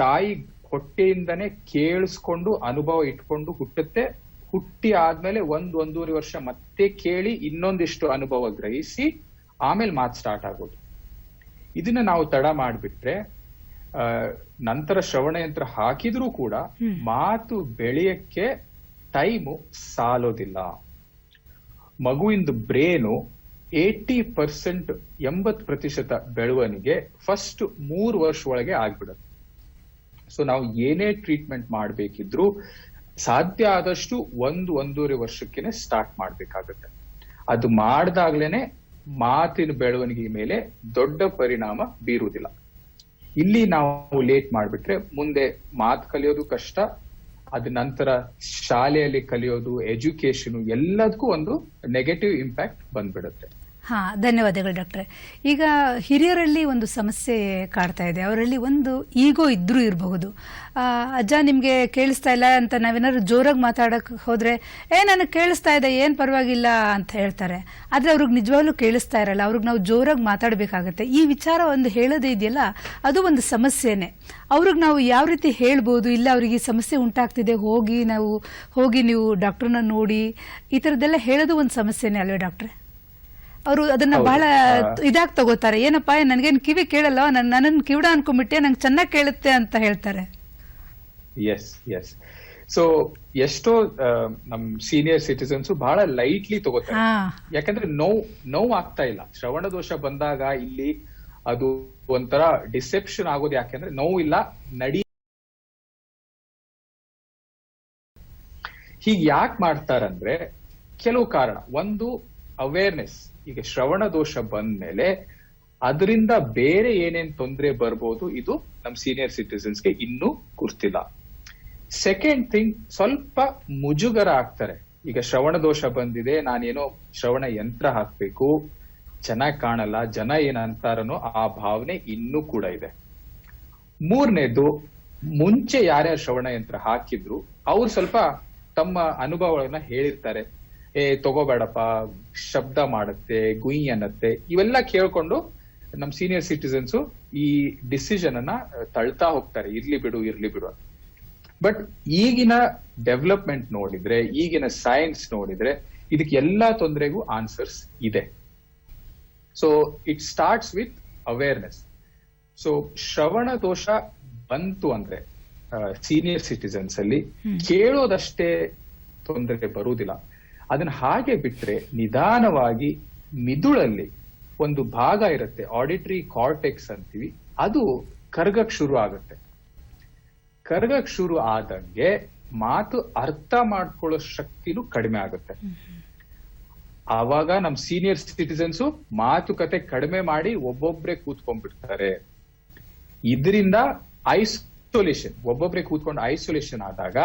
ತಾಯಿ ಹೊಟ್ಟೆಯಿಂದನೇ ಕೇಳಿಸ್ಕೊಂಡು ಅನುಭವ ಇಟ್ಕೊಂಡು ಹುಟ್ಟುತ್ತೆ. ಹುಟ್ಟಿ ಆದ್ಮೇಲೆ 1-1.5 ವರ್ಷ ಮತ್ತೆ ಕೇಳಿ ಇನ್ನೊಂದಿಷ್ಟು ಅನುಭವ ಗ್ರಹಿಸಿ ಆಮೇಲೆ ಮಾತು ಸ್ಟಾರ್ಟ್ ಆಗೋದು. ಇದನ್ನ ನಾವು ತಡ ಮಾಡ್ಬಿಟ್ರೆ ನಂತರ ಶ್ರವಣ ಯಂತ್ರ ಹಾಕಿದ್ರೂ ಕೂಡ ಮಾತು ಬೆಳೆಯಕ್ಕೆ ಟೈಮು ಸಾಲೋದಿಲ್ಲ. ಮಗುವಿಂದು ಬ್ರೇನು 80% ಬೆಳವಣಿಗೆ ಫಸ್ಟ್ 3 ವರ್ಷ ಒಳಗೆ ಆಗ್ಬಿಡುತ್ತೆ. ಸೊ ನಾವು ಏನೇ ಟ್ರೀಟ್ಮೆಂಟ್ ಮಾಡ್ಬೇಕಿದ್ರು ಸಾಧ್ಯ ಆದಷ್ಟು 1-1.5 ವರ್ಷಕ್ಕೇನೆ ಸ್ಟಾರ್ಟ್ ಮಾಡ್ಬೇಕಾಗತ್ತೆ. ಅದು ಮಾಡ್ದಾಗ್ಲೇನೆ ಮಾತಿನ ಬೆಳವಣಿಗೆ ಮೇಲೆ ದೊಡ್ಡ ಪರಿಣಾಮ ಬೀರುವುದಿಲ್ಲ. ಇಲ್ಲಿ ನಾವು ಲೇಟ್ ಮಾಡ್ಬಿಟ್ರೆ ಮುಂದೆ ಮಾತು ಕಲಿಯೋದು ಕಷ್ಟ, ಅದ ನಂತರ ಶಾಲೆಯಲ್ಲಿ ಕಲಿಯೋದು, ಎಜುಕೇಶನ್ ಎಲ್ಲದಕ್ಕೂ ಒಂದು ನೆಗೆಟಿವ್ ಇಂಪ್ಯಾಕ್ಟ್ ಬಂದ್ಬಿಡುತ್ತೆ.
ಹಾ, ಧನ್ಯವಾದಗಳು ಡಾಕ್ಟ್ರೆ. ಈಗ ಹಿರಿಯರಲ್ಲಿ ಒಂದು ಸಮಸ್ಯೆ ಕಾಡ್ತಾ ಇದೆ. ಅವರಲ್ಲಿ ಒಂದು ಈಗೋ ಇದ್ರೂ ಇರಬಹುದು. ಅಜ್ಜ ನಿಮಗೆ ಕೇಳಿಸ್ತಾ ಇಲ್ಲ ಅಂತ ನಾವೇನಾದ್ರು ಜೋರಾಗಿ ಮಾತಾಡಕ್ಕೆ ಹೋದ್ರೆ ನನಗೆ ಕೇಳಿಸ್ತಾ ಇದೆ, ಏನು ಪರವಾಗಿಲ್ಲ ಅಂತ ಹೇಳ್ತಾರೆ. ಆದರೆ ಅವ್ರಿಗೆ ನಿಜವಾಗ್ಲೂ ಕೇಳಿಸ್ತಾ ಇರಲ್ಲ, ಅವ್ರಿಗೆ ನಾವು ಜೋರಾಗಿ ಮಾತಾಡಬೇಕಾಗತ್ತೆ. ಈ ವಿಚಾರ ಒಂದು ಹೇಳೋದೇ ಇದೆಯಲ್ಲ, ಅದು ಒಂದು ಸಮಸ್ಯೆನೇ. ಅವ್ರಿಗೆ ನಾವು ಯಾವ ರೀತಿ ಹೇಳ್ಬೋದು, ಇಲ್ಲ ಅವ್ರಿಗೆ ಈ ಸಮಸ್ಯೆ ಉಂಟಾಗ್ತಿದೆ, ಹೋಗಿ ನೀವು ಡಾಕ್ಟ್ರನ್ನ ನೋಡಿ, ಈ ಥರದ್ದೆಲ್ಲ ಹೇಳೋದು ಒಂದು ಸಮಸ್ಯೆನೇ ಅಲ್ವೇ ಡಾಕ್ಟ್ರೆ? ಅವರು ಅದನ್ನ ಬಹಳ ಇದಾಗಿ ತಗೋತಾರೆ. ಏನಪ್ಪಾ, ನನ್ಗೇನು ಕಿವಿ ಕೇಳಲ್ಲ, ನನ್ನನ್ನು ಕಿವಿಡ ಅನ್ಕೊಂಡ್ಬಿಟ್ಟೆ, ನಂಗೆ ಚೆನ್ನಾಗಿ ಕೇಳುತ್ತೆ ಅಂತ ಹೇಳ್ತಾರೆ.
S S. ಸೊ ಎಷ್ಟೋ ನಮ್ ಸೀನಿಯರ್ ಸಿಟಿಸನ್ಸ್ ಬಹಳ ಲೈಟ್ಲಿ ತಗೋತಾರೆ. ಯಾಕಂದ್ರೆ ನೋವು ಆಗ್ತಾ ಇಲ್ಲ. ಶ್ರವಣ ದೋಷ ಬಂದಾಗ ಇಲ್ಲಿ ಅದು ಒಂಥರ ಡಿಸೆಪ್ಷನ್ ಆಗೋದು. ಯಾಕೆಂದ್ರೆ ನೋವು ಇಲ್ಲ, ಹೀಗೆ ಯಾಕೆ ಮಾಡ್ತಾರಂದ್ರೆ ಕೆಲವು ಕಾರಣ. ಒಂದು ಅವೇರ್ನೆಸ್. ಈಗ ಶ್ರವಣ ದೋಷ ಬಂದ್ಮೇಲೆ ಅದರಿಂದ ಬೇರೆ ಏನೇನ್ ತೊಂದರೆ ಬರ್ಬೋದು, ಇದು ನಮ್ ಸೀನಿಯರ್ ಸಿಟಿಸನ್ಸ್ಗೆ ಇನ್ನೂ ಗುರ್ತಿಲ್ಲ. ಸೆಕೆಂಡ್ ಥಿಂಗ್, ಸ್ವಲ್ಪ ಮುಜುಗರ ಆಗ್ತಾರೆ. ಈಗ ಶ್ರವಣ ದೋಷ ಬಂದಿದೆ, ನಾನೇನೋ ಶ್ರವಣ ಯಂತ್ರ ಹಾಕ್ಬೇಕು, ಚೆನ್ನಾಗಿ ಕಾಣಲ್ಲ, ಜನ ಏನಂತಾರನೋ ಆ ಭಾವನೆ ಇನ್ನೂ ಕೂಡ ಇದೆ. ಮೂರನೇದು, ಮುಂಚೆ ಯಾರ್ಯಾರು ಶ್ರವಣ ಯಂತ್ರ ಹಾಕಿದ್ರು ಅವ್ರು ಸ್ವಲ್ಪ ತಮ್ಮ ಅನುಭವಗಳನ್ನ ಹೇಳಿರ್ತಾರೆ. ತಗೋಬೇಡಪ್ಪ, ಶಬ್ದ ಮಾಡುತ್ತೆ, ಗುಯ್ ಅನ್ನತ್ತೆ, ಇವೆಲ್ಲ ಕೇಳ್ಕೊಂಡು ನಮ್ ಸೀನಿಯರ್ ಸಿಟಿಸನ್ಸ್ ಈ ಡಿಸಿಷನ್ ಅನ್ನ ತಳ್ತಾ ಹೋಗ್ತಾರೆ, ಇರ್ಲಿ ಬಿಡು ಅಂತ. ಬಟ್ ಈಗಿನ ಡೆವಲಪ್ಮೆಂಟ್ ನೋಡಿದ್ರೆ, ಈಗಿನ ಸೈನ್ಸ್ ನೋಡಿದ್ರೆ, ಇದಕ್ಕೆ ಎಲ್ಲಾ ತೊಂದರೆಗೂ ಆನ್ಸರ್ಸ್ ಇದೆ. So it starts with awareness. So ಶ್ರವಣ ದೋಷ ಬಂತು ಅಂದ್ರೆ ಸೀನಿಯರ್ ಸಿಟಿಸನ್ಸ್ ಅಲ್ಲಿ ಕೇಳೋದಷ್ಟೇ ತೊಂದರೆ ಬರುವುದಿಲ್ಲ. ಅದನ್ನ ಹಾಗೆ ಬಿಟ್ರೆ ನಿಧಾನವಾಗಿ ಮಿದುಳಲ್ಲಿ ಒಂದು ಭಾಗ ಇರುತ್ತೆ, ಆಡಿಟರಿ ಕಾರ್ಟೆಕ್ಸ್ ಅಂತೀವಿ, ಅದು ಕರ್ಗಕ್ ಶುರು ಆಗುತ್ತೆ. ಕರ್ಗಕ್ ಶುರು ಆದಂಗೆ ಮಾತು ಅರ್ಥ ಮಾಡ್ಕೊಳ್ಳೋ ಶಕ್ತಿನೂ ಕಡಿಮೆ ಆಗುತ್ತೆ. ಆವಾಗ ನಮ್ ಸೀನಿಯರ್ ಸಿಟಿಸನ್ಸ್ ಮಾತುಕತೆ ಕಡಿಮೆ ಮಾಡಿ ಒಬ್ಬೊಬ್ರೆ ಕೂತ್ಕೊಂಡ್ಬಿಡ್ತಾರೆ. ಇದರಿಂದ ಐಸೋಲೇಷನ್, ಒಬ್ಬೊಬ್ರೆ ಕೂತ್ಕೊಂಡು ಐಸೋಲೇಷನ್ ಆದಾಗ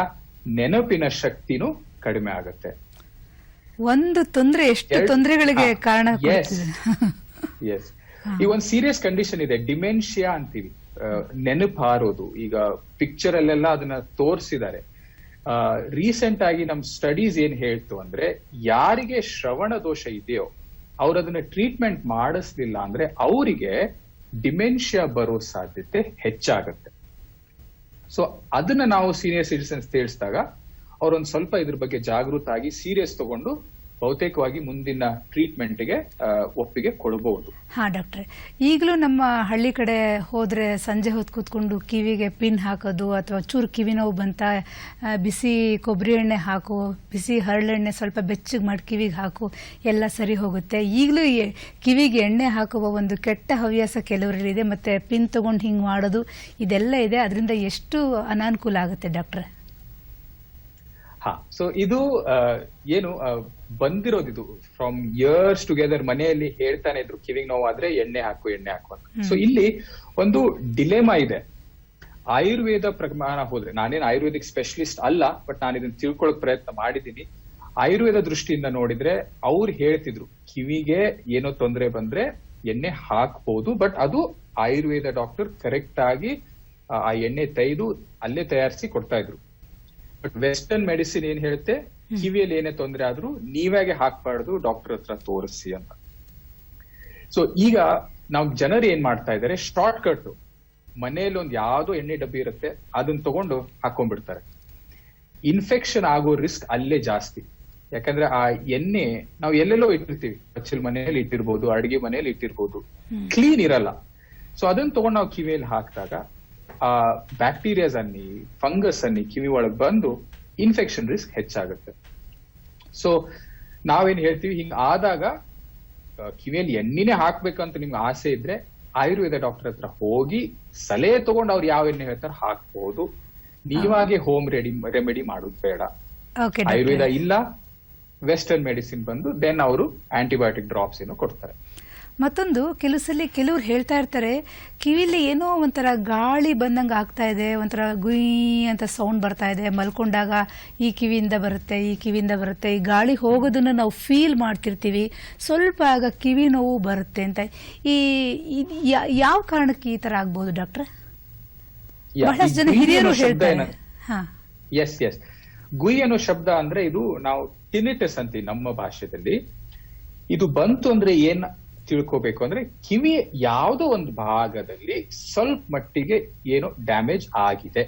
ನೆನಪಿನ ಶಕ್ತಿನೂ ಕಡಿಮೆ ಆಗುತ್ತೆ.
ಒಂದು ತೊಂದರೆ ಎಷ್ಟು ತೊಂದರೆಗಳಿಗೆ ಕಾರಣ.
ಎಸ್, ಈ ಒಂದು ಸೀರಿಯಸ್ ಕಂಡೀಷನ್ ಇದೆ, ಡಿಮೆನ್ಷಿಯಾ ಅಂತೀವಿ, ನೆನಪು ಹಾರೋದು. ಈಗ ಪಿಕ್ಚರ್ ಅಲ್ಲೆಲ್ಲ ಅದನ್ನ ತೋರಿಸಿದ್ದಾರೆ. ರೀಸೆಂಟ್ ಆಗಿ ನಮ್ ಸ್ಟಡೀಸ್ ಏನ್ ಹೇಳ್ತು ಅಂದ್ರೆ, ಯಾರಿಗೆ ಶ್ರವಣ ದೋಷ ಇದೆಯೋ ಅವ್ರು ಅದನ್ನ ಟ್ರೀಟ್ಮೆಂಟ್ ಮಾಡಿಸ್ಲಿಲ್ಲ ಅಂದ್ರೆ ಅವರಿಗೆ ಡಿಮೆನ್ಷಿಯಾ ಬರೋ ಸಾಧ್ಯತೆ ಹೆಚ್ಚಾಗತ್ತೆ. ಸೊ ಅದನ್ನ ನಾವು ಸೀನಿಯರ್ ಸಿಟಿಸನ್ಸ್ ತಿಳಿಸಿದಾಗ ಅವ್ರೊಂದ್ ಸ್ವಲ್ಪ ಇದ್ರ ಬಗ್ಗೆ ಜಾಗೃತ ಆಗಿ ಸೀರಿಯಸ್ ತಗೊಂಡು ಬಹುತೇಕವಾಗಿ ಮುಂದಿನ ಟ್ರೀಟ್ಮೆಂಟ್ಗೆ ಒಪ್ಪಿಗೆ ಕೊಡಬಹುದು.
ಹಾ ಡಾಕ್ಟ್ರೆ, ಈಗಲೂ ನಮ್ಮ ಹಳ್ಳಿ ಕಡೆ ಹೋದ್ರೆ ಸಂಜೆ ಹೊತ್ತು ಕೂತ್ಕೊಂಡು ಕಿವಿಗೆ ಪಿನ್ ಹಾಕೋದು, ಅಥವಾ ಚೂರು ಕಿವಿ ನೋವು ಬಂತ ಬಿಸಿ ಕೊಬ್ಬರಿ ಎಣ್ಣೆ ಹಾಕು, ಬಿಸಿ ಹರಳೆಣ್ಣೆ ಸ್ವಲ್ಪ ಬೆಚ್ಚಗೆ ಮಾಡಿ ಕಿವಿಗೆ ಹಾಕು, ಎಲ್ಲ ಸರಿ ಹೋಗುತ್ತೆ. ಈಗಲೂ ಕಿವಿಗೆ ಎಣ್ಣೆ ಹಾಕುವ ಒಂದು ಕೆಟ್ಟ ಹವ್ಯಾಸ ಕೆಲವರಲ್ಲಿದೆ, ಮತ್ತೆ ಪಿನ್ ತಗೊಂಡು ಹಿಂಗೆ ಮಾಡೋದು ಇದೆಲ್ಲ ಇದೆ. ಅದರಿಂದ ಎಷ್ಟು ಅನಾನುಕೂಲ ಆಗುತ್ತೆ ಡಾಕ್ಟ್ರೆ?
ಹಾ, ಸೊ ಇದು ಏನು ಬಂದಿರೋದಿದು ಫ್ರಮ್ ಇಯರ್ಸ್ ಟುಗೆದರ್. ಮನೆಯಲ್ಲಿ ಹೇಳ್ತಾನೆ ಇದ್ರು ಕಿವಿಗೆ ನೋವಾದ್ರೆ ಎಣ್ಣೆ ಹಾಕು ಅಂತ. ಸೊ ಇಲ್ಲಿ ಒಂದು ಡಿಲೆಮಾ ಇದೆ. ಆಯುರ್ವೇದ ಪ್ರಮಾಣ ಹೋದ್ರೆ, ನಾನೇನು ಆಯುರ್ವೇದಿಕ್ ಸ್ಪೆಷಲಿಸ್ಟ್ ಅಲ್ಲ, ಬಟ್ ನಾನು ಇದನ್ನ ತಿಳ್ಕೊಳಕ್ ಪ್ರಯತ್ನ ಮಾಡಿದ್ದೀನಿ. ಆಯುರ್ವೇದ ದೃಷ್ಟಿಯಿಂದ ನೋಡಿದ್ರೆ ಅವ್ರು ಹೇಳ್ತಿದ್ರು ಕಿವಿಗೆ ಏನೋ ತೊಂದರೆ ಬಂದ್ರೆ ಎಣ್ಣೆ ಹಾಕ್ಬಹುದು, ಬಟ್ ಅದು ಆಯುರ್ವೇದ ಡಾಕ್ಟರ್ ಕರೆಕ್ಟ್ ಆಗಿ ಆ ಎಣ್ಣೆ ತೆಗೆದು ಅಲ್ಲೇ ತಯಾರಿಸಿ ಕೊಡ್ತಾ ಇದ್ರು. ಬಟ್ ವೆಸ್ಟರ್ನ್ ಮೆಡಿಸಿನ್ ಏನ್ ಹೇಳುತ್ತೆ, ಕಿವಿಯಲ್ಲಿ ಏನೇ ತೊಂದರೆ ಆದ್ರೂ ನೀವಾಗೆ ಹಾಕ್ಬಾರ್ದು, ಡಾಕ್ಟರ್ ಹತ್ರ ತೋರಿಸಿ ಅಂತ. ಸೊ ಈಗ ನಾವ್ ಜನರು ಏನ್ ಮಾಡ್ತಾ ಇದಾರೆ, ಶಾರ್ಟ್ ಕಟ್, ಮನೆಯಲ್ಲಿ ಒಂದ್ ಯಾವ್ದೋ ಎಣ್ಣೆ ಡಬ್ಬಿ ಇರುತ್ತೆ ಅದನ್ನ ತಗೊಂಡು ಹಾಕೊಂಡ್ಬಿಡ್ತಾರೆ. ಇನ್ಫೆಕ್ಷನ್ ಆಗೋ ರಿಸ್ಕ್ ಅಲ್ಲೇ ಜಾಸ್ತಿ. ಯಾಕಂದ್ರೆ ಆ ಎಣ್ಣೆ ನಾವು ಎಲ್ಲೆಲ್ಲೋ ಇಟ್ಟಿರ್ತೀವಿ, ಬಚ್ಚಲ್ ಮನೆಯಲ್ಲಿ ಇಟ್ಟಿರ್ಬೋದು, ಅಡಿಗೆ ಮನೆಯಲ್ಲಿ ಇಟ್ಟಿರ್ಬೋದು, ಕ್ಲೀನ್ ಇರಲ್ಲ. ಸೊ ಅದನ್ನ ತಗೊಂಡು ನಾವು ಕಿವಿಯಲ್ಲಿ ಹಾಕಿದಾಗ ಆ ಬ್ಯಾಕ್ಟೀರಿಯಾಸ್ ಅನ್ನಿ, ಫಂಗಸ್ ಅನ್ನಿ ಕಿವಿ ಒಳಗೆ ಬಂದು ಇನ್ಫೆಕ್ಷನ್ ರಿಸ್ಕ್ ಹೆಚ್ಚಾಗುತ್ತೆ. ಸೊ ನಾವೇನ್ ಹೇಳ್ತೀವಿ, ಹಿಂಗ್ ಆದಾಗ ಕಿವಿಯಲ್ಲಿ ಎಣ್ಣೆನೆ ಹಾಕ್ಬೇಕಂತ ನಿಮ್ಗೆ ಆಸೆ ಇದ್ರೆ ಆಯುರ್ವೇದ ಡಾಕ್ಟರ್ ಹತ್ರ ಹೋಗಿ ಸಲಹೆ ತಗೊಂಡು ಅವ್ರು ಯಾವ ಎಣ್ಣೆ ಹೇಳ್ತಾರೆ ಹಾಕ್ಬಹುದು. ನೀವಾಗೆ ಹೋಮ್ ರೆಮಿಡಿ ಮಾಡೋದು ಬೇಡ. ಆಯುರ್ವೇದ ಇಲ್ಲ, ವೆಸ್ಟರ್ನ್ ಮೆಡಿಸಿನ್ ಬಂದು ದೆನ್ ಅವರು ಆಂಟಿಬಯೋಟಿಕ್ ಡ್ರಾಪ್ಸ್ ಏನೋ ಕೊಡ್ತಾರೆ.
ಮತ್ತೊಂದು ಕೆಲವ್ರು ಹೇಳ್ತಾ ಇರ್ತಾರೆ, ಕಿವಿಲಿ ಏನೋ ಒಂಥರ ಗಾಳಿ ಬಂದಂಗೆ ಆಗ್ತಾ ಇದೆ, ಒಂಥರ ಗುಯ್ ಅಂತ ಸೌಂಡ್ ಬರ್ತಾ ಇದೆ, ಮಲ್ಕೊಂಡಾಗ ಈ ಕಿವಿಯಿಂದ ಬರುತ್ತೆ, ಈ ಕಿವಿಯಿಂದ ಬರುತ್ತೆ, ಈ ಗಾಳಿ ಹೋಗೋದನ್ನ ನಾವು ಫೀಲ್ ಮಾಡ್ತಿರ್ತೀವಿ, ಸ್ವಲ್ಪ ಆಗ ಕಿವಿ ನೋವು ಬರುತ್ತೆ ಅಂತ. ಈ ಯಾವ ಕಾರಣಕ್ಕೆ ಈ ತರ ಆಗ್ಬೋದು ಡಾಕ್ಟ್ರೆ? ಬಹಳಷ್ಟು ಜನ ಹಿರಿಯರು ಹೇಳ್ತಾರೆ.
ಎಸ್, ಗುಯ್ ಅನ್ನೋ ಶಬ್ದ ಅಂದ್ರೆ ಇದು ನಾವು ಟಿನಿಟಸ್ ಅಂತೀವಿ ನಮ್ಮ ಭಾಷೆಯಲ್ಲಿ. ಇದು ಬಂತು ಅಂದ್ರೆ ಏನ್ ತಿಳ್ಕೋಬೇಕು ಅಂದ್ರೆ, ಕಿವಿ ಯಾವುದೋ ಒಂದು ಭಾಗದಲ್ಲಿ ಸ್ವಲ್ಪ ಮಟ್ಟಿಗೆ ಏನೋ ಡ್ಯಾಮೇಜ್ ಆಗಿದೆ.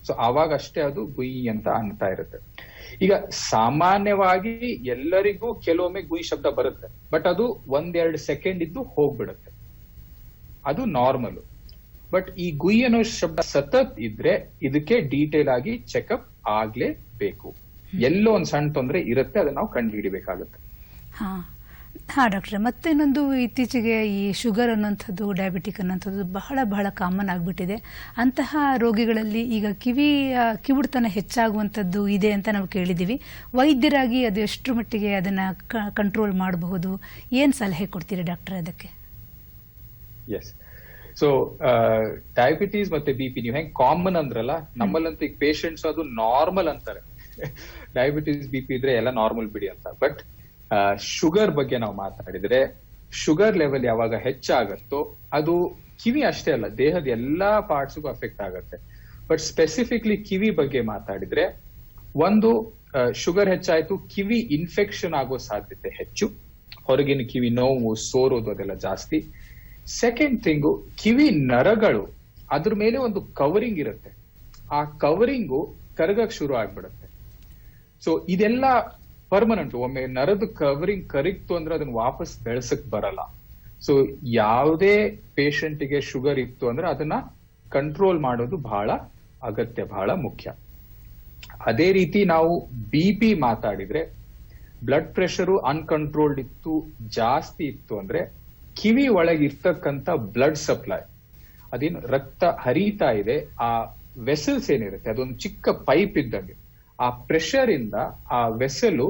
ಸೊ ಅವಾಗ ಅಷ್ಟೇ ಅದು ಗುಯ್ ಅಂತ ಅನ್ತಾ ಇರುತ್ತೆ. ಈಗ ಸಾಮಾನ್ಯವಾಗಿ ಎಲ್ಲರಿಗೂ ಕೆಲವೊಮ್ಮೆ ಗುಯ್ ಶಬ್ದ ಬರುತ್ತೆ, ಬಟ್ ಅದು 1-2 ಸೆಕೆಂಡ್ ಇದ್ದು ಹೋಗ್ಬಿಡುತ್ತೆ, ಅದು ನಾರ್ಮಲ್. ಬಟ್ ಈ ಗುಯ್ ಅನ್ನೋ ಶಬ್ದ ಸತತ್ ಇದ್ರೆ ಇದಕ್ಕೆ ಡೀಟೇಲ್ ಆಗಿ ಚೆಕ್ಅಪ್ ಆಗ್ಲೇಬೇಕು. ಎಲ್ಲೋ ಒಂದ್ ಸಣ್ಣ ತೊಂದರೆ ಇರುತ್ತೆ, ಅದನ್ನ ನಾವು ಕಂಡು ಹಿಡಿಬೇಕಾಗುತ್ತೆ.
ಹಾ ಡಾಕ್ಟ್ರೆ, ಮತ್ತೆ ಇನ್ನೊಂದು, ಇತ್ತೀಚೆಗೆ ಈ ಶುಗರ್ ಅನ್ನೋಂಥದ್ದು, ಡಯಾಬಿಟಿಕ್ ಅನ್ನೋಂಥದ್ದು ಬಹಳ ಕಾಮನ್ ಆಗಿಬಿಟ್ಟಿದೆ. ಅಂತಹ ರೋಗಿಗಳಲ್ಲಿ ಈಗ ಕಿವುಡುತನ ಹೆಚ್ಚಾಗುವಂಥದ್ದು ಇದೆ ಅಂತ ನಾವು ಕೇಳಿದ್ದೀವಿ. ವೈದ್ಯರಾಗಿ ಅದು ಎಷ್ಟು ಮಟ್ಟಿಗೆ ಅದನ್ನ ಕಂಟ್ರೋಲ್ ಮಾಡಬಹುದು, ಏನ್ ಸಲಹೆ ಕೊಡ್ತೀರಿ ಡಾಕ್ಟ್ರೆ ಅದಕ್ಕೆ?
ಎಸ್, ಸೊ ಡಯಾಬಿಟೀಸ್ ಮತ್ತೆ ಬಿಪಿ ನೀವು ಹೆಂಗ್ ಕಾಮನ್ ಅಂದ್ರಲ್ಲ, ನಮ್ಮಲ್ಲಂತೂ ಈಗ ಪೇಷಂಟ್ಸ್ ಅದು ನಾರ್ಮಲ್ ಅಂತಾರೆ. ಡಯಾಬಿಟೀಸ್ ಬಿಪಿ ಇದ್ರೆ ಎಲ್ಲ ನಾರ್ಮಲ್ ಬಿಡಿ ಅಂತ. ಬಟ್ ಶುಗರ್ ಬಗ್ಗೆ ನಾವು ಮಾತಾಡಿದ್ರೆ, ಶುಗರ್ ಲೆವೆಲ್ ಯಾವಾಗ ಹೆಚ್ಚಾಗತ್ತೋ ಅದು ಕಿವಿ ಅಷ್ಟೇ ಅಲ್ಲ, ದೇಹದ ಎಲ್ಲಾ ಪಾರ್ಟ್ಸ್ಗೂ ಅಫೆಕ್ಟ್ ಆಗುತ್ತೆ. ಬಟ್ ಸ್ಪೆಸಿಫಿಕ್ಲಿ ಕಿವಿ ಬಗ್ಗೆ ಮಾತಾಡಿದ್ರೆ ಒಂದು ಶುಗರ್ ಹೆಚ್ಚಾಯ್ತು, ಕಿವಿ ಇನ್ಫೆಕ್ಷನ್ ಆಗೋ ಸಾಧ್ಯತೆ ಹೆಚ್ಚು, ಹೊರಗಿನ ಕಿವಿ ನೋವು, ಸೋರೋದು ಅದೆಲ್ಲ ಜಾಸ್ತಿ. ಸೆಕೆಂಡ್ ಥಿಂಗು, ಕಿವಿ ನರಗಳು ಅದ್ರ ಮೇಲೆ ಒಂದು ಕವರಿಂಗ್ ಇರುತ್ತೆ, ಆ ಕವರಿಂಗು ಕರಗಕ್ ಶುರು ಆಗ್ಬಿಡುತ್ತೆ. ಸೊ ಇದೆಲ್ಲ ಪರ್ಮನೆಂಟ್. ಒಮ್ಮೆ ನರದ ಕವರಿಂಗ್ ಕರಿಗ್ತು ಅಂದ್ರೆ ಅದನ್ನ ವಾಪಸ್ ಬೆಳೆಸಕ್ ಬರಲ್ಲ. ಸೊ ಯಾವುದೇ ಪೇಷಂಟ್ಗೆ ಶುಗರ್ ಇತ್ತು ಅಂದ್ರೆ ಅದನ್ನ ಕಂಟ್ರೋಲ್ ಮಾಡೋದು ಬಹಳ ಅಗತ್ಯ, ಬಹಳ ಮುಖ್ಯ. ಅದೇ ರೀತಿ ನಾವು BP ಮಾತಾಡಿದ್ರೆ, ಬ್ಲಡ್ ಪ್ರೆಷರು ಅನ್ಕಂಟ್ರೋಲ್ಡ್ ಇತ್ತು, ಜಾಸ್ತಿ ಇತ್ತು ಅಂದ್ರೆ ಕಿವಿ ಒಳಗೆ ಇರ್ತಕ್ಕಂಥ ಬ್ಲಡ್ ಸಪ್ಲೈ, ಅದೇನು ರಕ್ತ ಹರಿತಾ ಇದೆ, ಆ ವೆಸಲ್ಸ್ ಏನಿರುತ್ತೆ ಅದೊಂದು ಚಿಕ್ಕ ಪೈಪ್ ಇದ್ದಂಗೆ, ಆ ಪ್ರೆಷರ್ ಇಂದ ಆ ವೆಸಲು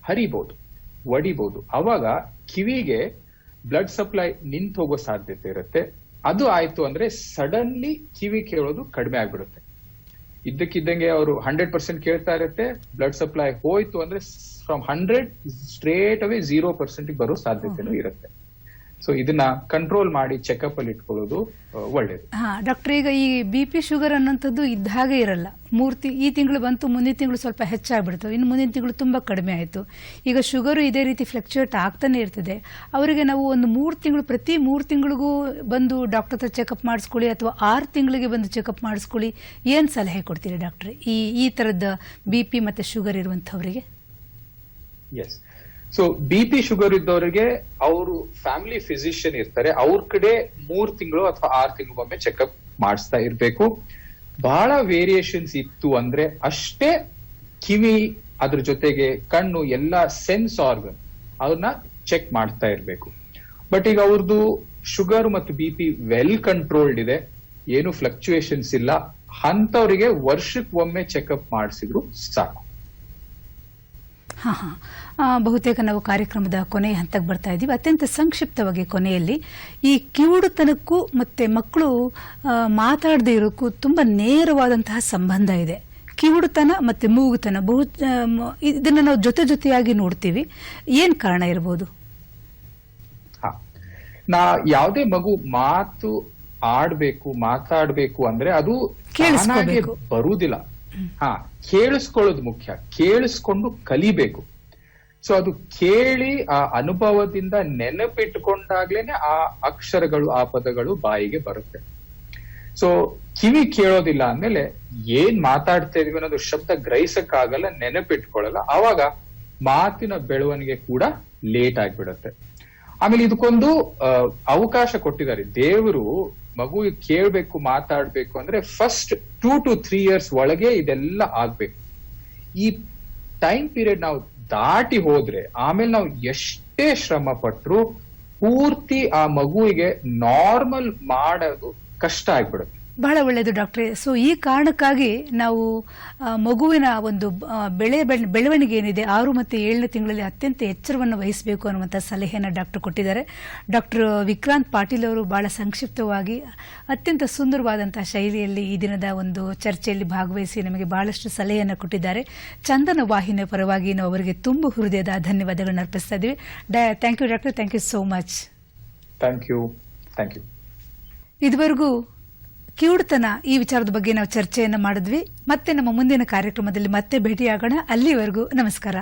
ಹರಿಬಹುದು, ಒಡಿಬಹುದು. ಅವಾಗ ಕಿವಿಗೆ ಬ್ಲಡ್ ಸಪ್ಲೈ ನಿಂತು ಹೋಗೋ ಸಾಧ್ಯತೆ ಇರುತ್ತೆ. ಅದು ಆಯ್ತು ಅಂದ್ರೆ ಸಡನ್ಲಿ ಕಿವಿ ಕೇಳೋದು ಕಡಿಮೆ ಆಗ್ಬಿಡುತ್ತೆ. ಇದ್ದಕ್ಕಿದ್ದಂಗೆ ಅವರು 100% ಕೇಳ್ತಾ ಇರುತ್ತೆ, ಬ್ಲಡ್ ಸಪ್ಲೈ ಹೋಯ್ತು ಅಂದ್ರೆ ಫ್ರಮ್ 100 ಸ್ಟ್ರೇಟ್ ಅವೇ 0% ಬರೋ ಸಾಧ್ಯತೆನೂ ಇರುತ್ತೆ. ಸೊ ಇದನ್ನ ಕಂಟ್ರೋಲ್ ಮಾಡಿ ಚೆಕಪ್ ಅಲ್ಲಿ ಇಟ್ಕೊಳ್ಳೋದು ಒಳ್ಳೇದು.
ಡಾಕ್ಟರ್, ಈಗ ಈ BP ಶುಗರ್ ಅನ್ನೋಂಥದ್ದು ಇದ್ದ ಹಾಗೆ ಇರಲ್ಲ. ಈ ತಿಂಗಳು ಬಂತು, ಮುಂದಿನ ತಿಂಗಳು ಸ್ವಲ್ಪ ಹೆಚ್ಚಾಗ್ಬಿಡ್ತು, ಇನ್ನು ಮುಂದಿನ ತಿಂಗಳು ತುಂಬಾ ಕಡಿಮೆ ಆಯಿತು. ಈಗ ಶುಗರು ಇದೇ ರೀತಿ ಫ್ಲಕ್ಚುಯೇಟ್ ಆಗ್ತಾನೆ ಇರ್ತದೆ. ಅವರಿಗೆ ನಾವು ಒಂದು 3 ತಿಂಗಳು, ಪ್ರತಿ 3 ತಿಂಗಳಿಗೂ ಬಂದು ಡಾಕ್ಟರ್ ಹತ್ರ ಚೆಕಪ್ ಮಾಡಿಸ್ಕೊಳ್ಳಿ ಅಥವಾ 6 ತಿಂಗಳಿಗೆ ಬಂದು ಚೆಕಪ್ ಮಾಡಿಸ್ಕೊಳ್ಳಿ, ಏನ್ ಸಲಹೆ ಕೊಡ್ತೀರಿ ಡಾಕ್ಟರ್ ಈ ತರದ BP ಮತ್ತೆ ಶುಗರ್ ಇರುವಂತವರಿಗೆ?
ಎಸ್, ಸೊ BP ಶುಗರ್ ಇದ್ದವರಿಗೆ ಅವರು ಫ್ಯಾಮಿಲಿ ಫಿಸಿಷಿಯನ್ ಇರ್ತಾರೆ, ಅವ್ರ ಕಡೆ 3 ತಿಂಗಳು ಅಥವಾ 6 ತಿಂಗಳಿಗೊಮ್ಮೆ ಚೆಕಪ್ ಮಾಡಿಸ್ತಾ ಇರ್ಬೇಕು. ಬಹಳ ವೇರಿಯೇಷನ್ಸ್ ಇತ್ತು ಅಂದ್ರೆ ಅಷ್ಟೇ ಕಿವಿ, ಅದ್ರ ಜೊತೆಗೆ ಕಣ್ಣು, ಎಲ್ಲ ಸೆನ್ಸ್ ಆರ್ಗನ್ ಅವ್ರನ್ನ ಚೆಕ್ ಮಾಡ್ತಾ ಇರ್ಬೇಕು. ಬಟ್ ಈಗ ಅವ್ರದ್ದು ಶುಗರ್ ಮತ್ತು BP ವೆಲ್ ಕಂಟ್ರೋಲ್ಡ್ ಇದೆ, ಏನು ಫ್ಲಕ್ಚುಯೇಷನ್ಸ್ ಇಲ್ಲ, ಅಂತವರಿಗೆ ವರ್ಷಕ್ಕೊಮ್ಮೆ ಚೆಕಪ್ ಮಾಡಿಸಿದ್ರು ಸಾಕು.
ಬಹುತೇಕ ನಾವು ಕಾರ್ಯಕ್ರಮದ ಕೊನೆಯ ಹಂತಕ್ಕೆ ಬರ್ತಾ ಇದ್ದೀವಿ. ಅತ್ಯಂತ ಸಂಕ್ಷಿಪ್ತವಾಗಿ ಕೊನೆಯಲ್ಲಿ, ಈ ಕಿವುಡುತನಕ್ಕೂ ಮತ್ತೆ ಮಕ್ಕಳು ಮಾತಾಡದೇ ಇರೋಕ್ಕೂ ತುಂಬಾ ನೇರವಾದಂತಹ ಸಂಬಂಧ ಇದೆ. ಕಿವುಡುತನ ಮತ್ತೆ ಮೂಗುತನ ಇದನ್ನ ನಾವು ಜೊತೆಯಾಗಿ ನೋಡ್ತೀವಿ. ಏನ್ ಕಾರಣ ಇರಬಹುದು?
ಯಾವುದೇ ಮಗು ಮಾತು ಆಡ್ಬೇಕು, ಮಾತಾಡ್ಬೇಕು ಅಂದ್ರೆ ಅದು ಬರುವುದಿಲ್ಲ. ಕೇಳಿಸ್ಕೊಳ್ಳೋದು ಮುಖ್ಯ, ಕೇಳಿಸ್ಕೊಂಡು ಕಲಿಬೇಕು. ಸೊ ಅದು ಕೇಳಿ ಆ ಅನುಭವದಿಂದ ನೆನಪಿಟ್ಟುಕೊಂಡಾಗ್ಲೇನೆ ಆ ಅಕ್ಷರಗಳು, ಆ ಪದಗಳು ಬಾಯಿಗೆ ಬರುತ್ತೆ. ಸೊ ಕಿವಿ ಕೇಳೋದಿಲ್ಲ ಅಂದ್ಮೇಲೆ ಏನ್ ಮಾತಾಡ್ತಾ ಇದೀವಿ ಅನ್ನೋದು ಶಬ್ದ ಗ್ರಹಿಸಕ್ಕಾಗಲ್ಲ, ನೆನಪಿಟ್ಕೊಳ್ಳಲ್ಲ. ಅವಾಗ ಮಾತಿನ ಬೆಳವಣಿಗೆ ಕೂಡ ಲೇಟ್ ಆಗ್ಬಿಡುತ್ತೆ. ಆಮೇಲೆ ಇದಕ್ಕೊಂದು ಅವಕಾಶ ಕೊಟ್ಟಿದ್ದಾರೆ ದೇವರು. ಮಗು ಕೇಳ್ಬೇಕು, ಮಾತಾಡ್ಬೇಕು ಅಂದ್ರೆ ಫಸ್ಟ್ 2 to 3 years ಒಳಗೆ ಇದೆಲ್ಲ ಆಗ್ಬೇಕು. ಈ ಟೈಮ್ ಪೀರಿಯಡ್ ನಾವು ದಾಟಿ ಹೋದ್ರೆ ಆಮೇಲೆ ನಾವು ಎಷ್ಟೇ ಶ್ರಮ ಪಟ್ರು ಪೂರ್ತಿ ಆ ಮಗುವಿಗೆ ನಾರ್ಮಲ್ ಮಾಡೋದು ಕಷ್ಟ ಆಗ್ಬಿಡುತ್ತೆ.
ಬಹಳ ಒಳ್ಳೆಯದು ಡಾಕ್ಟ್ರೆ. ಸೊ ಈ ಕಾರಣಕ್ಕಾಗಿ ನಾವು ಮಗುವಿನ ಒಂದು ಬೆಳವಣಿಗೆ ಏನಿದೆ 6 ಮತ್ತು 7ನೇ ತಿಂಗಳಲ್ಲಿ ಅತ್ಯಂತ ಎಚ್ಚರವನ್ನು ವಹಿಸಬೇಕು ಅನ್ನುವಂಥ ಸಲಹೆಯನ್ನು ಡಾಕ್ಟರ್ ಕೊಟ್ಟಿದ್ದಾರೆ. ಡಾಕ್ಟರ್ ವಿಕ್ರಾಂತ್ ಪಾಟೀಲ್ ಅವರು ಬಹಳ ಸಂಕ್ಷಿಪ್ತವಾಗಿ ಅತ್ಯಂತ ಸುಂದರವಾದಂತಹ ಶೈಲಿಯಲ್ಲಿ ಈ ದಿನದ ಒಂದು ಚರ್ಚೆಯಲ್ಲಿ ಭಾಗವಹಿಸಿ ನಮಗೆ ಬಹಳಷ್ಟು ಸಲಹೆಯನ್ನು ಕೊಟ್ಟಿದ್ದಾರೆ. ಚಂದನ ವಾಹಿನಿಯ ಪರವಾಗಿ ನಾವು ಅವರಿಗೆ ತುಂಬ ಹೃದಯದ ಧನ್ಯವಾದಗಳನ್ನು ಅರ್ಪಿಸ್ತಾ ಇದ್ದೀವಿ. Thank you doctor, thank you so much.
Thank you.
ಇದುವರೆಗೂ ಕಿವುಡುತನ ಈ ವಿಚಾರದ ಬಗ್ಗೆ ನಾವು ಚರ್ಚೆಯನ್ನು ಮಾಡಿದ್ವಿ. ಮತ್ತೆ ನಮ್ಮ ಮುಂದಿನ ಕಾರ್ಯಕ್ರಮದಲ್ಲಿ ಮತ್ತೆ ಭೇಟಿಯಾಗೋಣ. ಅಲ್ಲಿವರೆಗೂ ನಮಸ್ಕಾರ.